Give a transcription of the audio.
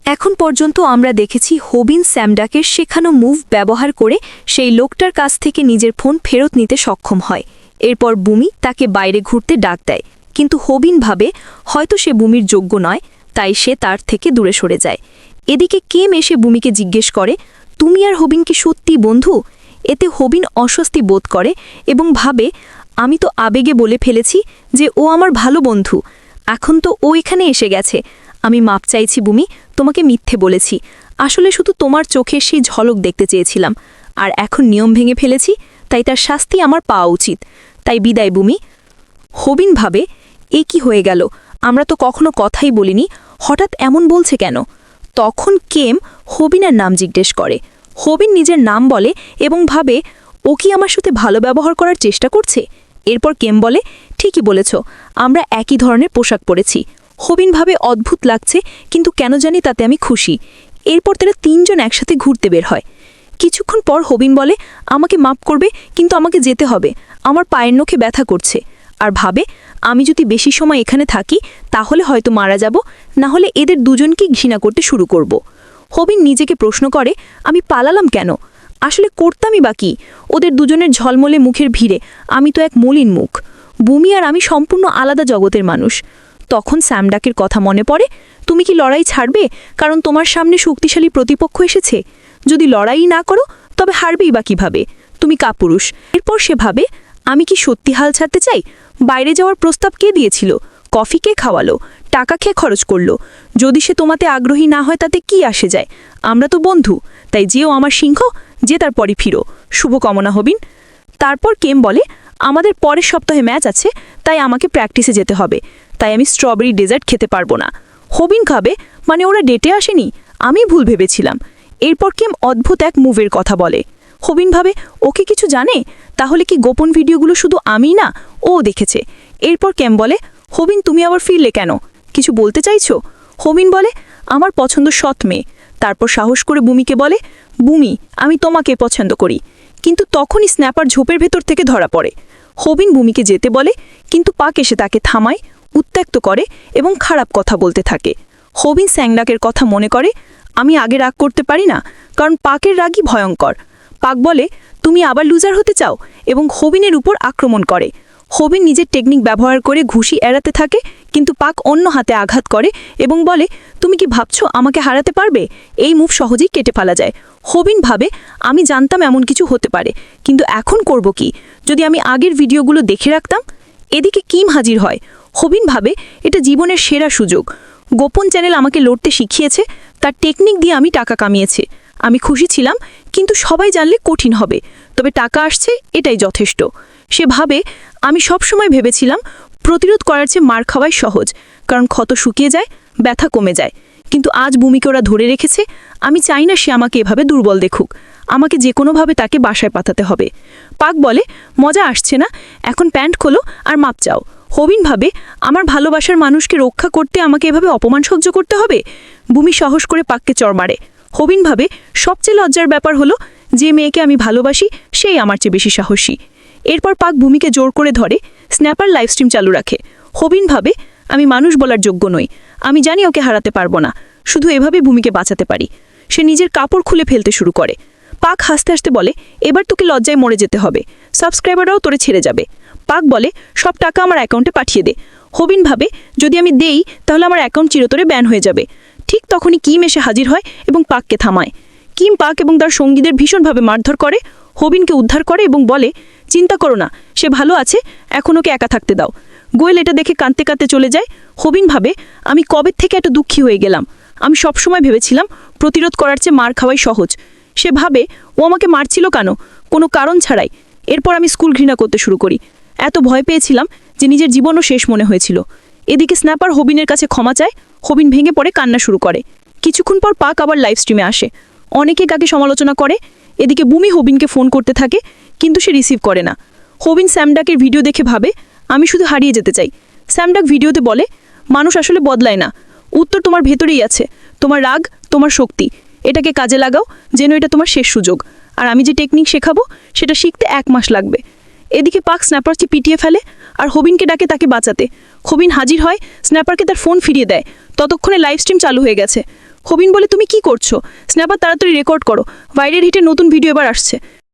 এখন পর্যন্ত আমরা দেখেছি হবিন স্যামডাকের শেখানো মুভ ব্যবহার করে সেই লোকটার কাছ থেকে নিজের ফোন ফেরত নিতে সক্ষম হয়। এরপর বুমি তাকে বাইরে ঘুরতে ডাক দেয়, কিন্তু হবিন ভাবে হয়তো সে বুমির যোগ্য নয়, তাই সে তার থেকে দূরে সরে যায়। এদিকে কেম এসে বুমিকে জিজ্ঞেস করে, তুমি আর হবিন কি সত্যি বন্ধু? এতে হবিন অস্বস্তি বোধ করে এবং ভাবে, আমি তো আবেগে বলে ফেলেছি যে ও আমার ভালো বন্ধু। এখন তো ও এখানে এসে গেছে। আমি মাপ চাইছি বুমি, তোমাকে মিথ্যে বলেছি। আসলে শুধু তোমার চোখের সেই ঝলক দেখতে চেয়েছিলাম, আর এখন নিয়ম ভেঙে ফেলেছি, তাই তার শাস্তি আমার পাওয়া উচিত। তাই বিদায় বুমি। হবিন ভাবে, এ কি হয়ে গেল? আমরা তো কখনো কথাই বলিনি, হঠাৎ এমন বলছে কেন? তখন কেম হবিনের নাম জিজ্ঞেস করে। হবিন নিজের নাম বলে এবং ভাবে, ও কি আমার সাথে ভালো ব্যবহার করার চেষ্টা করছে? এরপর কেম বলে, ঠিকই বলেছ, আমরা একই ধরনের পোশাক পরেছি। হবিন ভাবে অদ্ভুত লাগছে, কিন্তু কেন জানি তাতে আমি খুশি। এরপর তারা তিনজন একসাথে ঘুরতে বের হয়। কিছুক্ষণ পর হবিন বলে, আমাকে মাপ করবে, কিন্তু আমাকে যেতে হবে, আমার পায়ের নখে ব্যথা করছে। আর ভাবে, আমি যদি বেশি সময় এখানে থাকি তাহলে হয়তো মারা যাব, না হলে এদের দুজনকেই ঘৃণা করতে শুরু করব। হবিন নিজেকে প্রশ্ন করে, আমি পালালাম কেন? আসলে করতামই বা কি? ওদের দুজনের ঝলমলে মুখের ভিড়ে আমি তো এক মলিন মুখ। বুমি আর আমি সম্পূর্ণ আলাদা জগতের মানুষ। তখন স্যামডাকের কথা মনে পড়ে, তুমি কি লড়াই ছাড়বে? কারণ তোমার সামনে শক্তিশালী প্রতিপক্ষ এসেছে। যদি লড়াই না করো তবে হারবেই বা কীভাবে? তুমি কাপুরুষ। এরপর সে ভাবে, আমি কি সত্যি হাল ছাড়তে চাই? বাইরে যাওয়ার প্রস্তাব কে দিয়েছিল? কফি কে খাওয়ালো? টাকা খেয়ে খরচ করলো? যদি সে তোমাতে আগ্রহী না হয় তাতে কি আসে যায়? আমরা তো বন্ধু, তাই যেও আমার সিংহ, যে তার পরই ফিরো। শুভকামনা হবিন। তারপর কেম বলে, আমাদের পরের সপ্তাহে ম্যাচ আছে, তাই আমাকে প্র্যাকটিসে যেতে হবে। তাই আমি স্ট্রবেরি ডেজার্ট খেতে পারবো না। হবিন খাবে, মানে ওরা ডেটে আসেনি? আমি ভুল ভেবেছিলাম। এরপর কেম অদ্ভুত এক মুভের কথা বলে। হবিন ভাবে, ওকে কিছু জানে? তাহলে কি গোপন ভিডিওগুলো শুধু আমিই না, ও দেখেছে? এরপর কেম বলে, হবিন তুমি আবার ফিরলে কেন? কিছু বলতে চাইছো? হবিন বলে, আমার পছন্দ সৎ মেয়ে। তারপর সাহস করে বুমিকে বলে, বুমি, আমি তোমাকে পছন্দ করি। কিন্তু তখনই স্ন্যাপার ঝোপের ভেতর থেকে ধরা পড়ে। হবিন বুমিকে যেতে বলে, কিন্তু পাক এসে তাকে থামায়, উত্ত্যক্ত করে এবং খারাপ কথা বলতে থাকে। হবিন স্যাংডাকের কথা মনে করে, আমি আগে রাগ করতে পারি না, কারণ পাকের রাগই ভয়ঙ্কর। পাক বলে, তুমি আবার লুজার হতে চাও, এবং হবিনের উপর আক্রমণ করে। হবিন নিজের টেকনিক ব্যবহার করে ঘুষি এড়াতে থাকে, কিন্তু পাক অন্য হাতে আঘাত করে এবং বলে, তুমি কি ভাবছো আমাকে হারাতে পারবে? এই মুভ সহজেই কেটে ফেলা যায়। হবিন ভাবে, আমি জানতাম এমন কিছু হতে পারে, কিন্তু এখন করব কি? যদি আমি আগের ভিডিওগুলো দেখে রাখতাম। এদিকে কিম হাজির হয়। হবিন ভাবে, এটা জীবনের সেরা সুযোগ। গোপন চ্যানেল আমাকে লড়তে শিখিয়েছে, তার টেকনিক দিয়ে আমি টাকা কামিয়েছি। আমি খুশি ছিলাম, কিন্তু সবাই জানলে কঠিন হবে, তবে টাকা আসছে, এটাই যথেষ্ট। সে ভাবে, আমি সবসময় ভেবেছিলাম প্রতিরোধ করার চেয়ে মার খাওয়াই সহজ, কারণ ক্ষত শুকিয়ে যায়, ব্যথা কমে যায়। কিন্তু আজ ভূমিকে ওরা ধরে রেখেছে। আমি চাই না সে আমাকে এভাবে দুর্বল দেখুক। আমাকে যে কোনোভাবে তাকে বাসায় পাঠাতে হবে। পাক বলে, মজা আসছে না? এখন প্যান্ট খোলো আর মাপ চাও। হবিন ভাবে, আমার ভালোবাসার মানুষকে রক্ষা করতে আমাকে এভাবে অপমান সহ্য করতে হবে? ভূমি সাহস করে পাককে চড় মারে। হবিন ভাবে, সবচেয়ে লজ্জার ব্যাপার হলো, যে মেয়েকে আমি ভালোবাসি সেই আমার চেয়ে বেশি সাহসী। এরপর পাক ভূমিকে জোর করে ধরে, স্ন্যাপার লাইভস্ট্রিম চালু রাখে। হবিন ভাবে, আমি মানুষ বলার যোগ্য নই। আমি জানি ওকে হারাতে পারবো না, শুধু এভাবে ভূমিকে বাঁচাতে পারি। সে নিজের কাপড় খুলে ফেলতে শুরু করে। পাক হাসতে হাসতে বলে, এবার তোকে লজ্জায় মরে যেতে হবে, সাবস্ক্রাইবাররাও তোরে ছেড়ে যাবে। পাক বলে, সব টাকা আমার অ্যাকাউন্টে পাঠিয়ে দে। হবিন ভাবে, যদি আমি দেই তাহলে আমার অ্যাকাউন্ট চিরতরে ব্যান হয়ে যাবে। ঠিক তখনই কিম এসে হাজির হয় এবং পাককে থামায়। কিম পাক এবং তার সঙ্গীদের ভীষণভাবে মারধর করে। হবিনকে উদ্ধার করে এবং বলে, চিন্তা করো না, সে ভালো আছে, এখন ওকে একা থাকতে দাও। গোয়েল এটা দেখে কাঁদতে কাঁদতে চলে যায়। হবিন ভাবে, আমি কবে থেকে এত দুঃখী হয়ে গেলাম। আমি সবসময় ভেবেছিলাম প্রতিরোধ করার চেয়ে মার খাওয়াই সহজ। সে ভাবে, ও আমাকে মারছিল কেন? কোনো কারণ ছাড়াই। এরপর আমি স্কুল ঘৃণা করতে শুরু করি। এত ভয় পেয়েছিলাম যে নিজের জীবনও শেষ মনে হয়েছিল। এদিকে স্ন্যাপার হবিনের কাছে ক্ষমা চায়। হবিন ভেঙে পড়ে কান্না শুরু করে। কিছুক্ষণ পর পাক আবার লাইভ স্ট্রিমে আসে। অনেকে কাকে সমালোচনা করে। এদিকে বুমি হবিনকে ফোন করতে থাকে, কিন্তু সে রিসিভ করে না। হবিন স্যামডাকের ভিডিও দেখে ভাবে, আমি শুধু হারিয়ে যেতে চাই। স্যামডাক ভিডিওতে বলে, মানুষ আসলে বদলায় না, উত্তর তোমার ভেতরেই আছে। তোমার রাগ, তোমার শক্তি, এটাকে কাজে লাগাও, যেন এটা তোমার শেষ সুযোগ। আর আমি যে টেকনিক শেখাবো সেটা শিখতে 1 মাস লাগবে। এদিকে পাক স্ন্যাপারকে পিটিয়ে ফেলে আর হবিনকে ডাকে তাকে বাঁচাতে। হবিন হাজির হয়, স্ন্যাপারকে তার ফোন ফিরিয়ে দেয়। ততক্ষণে লাইভ স্ট্রিম চালু হয়ে গেছে। হবিন বলে তুমি কি করছো? স্ন্যাপার তাড়াতাড়ি রেকর্ড করো, বাইরের হিটে নতুন ভিডিও এবার আসছে।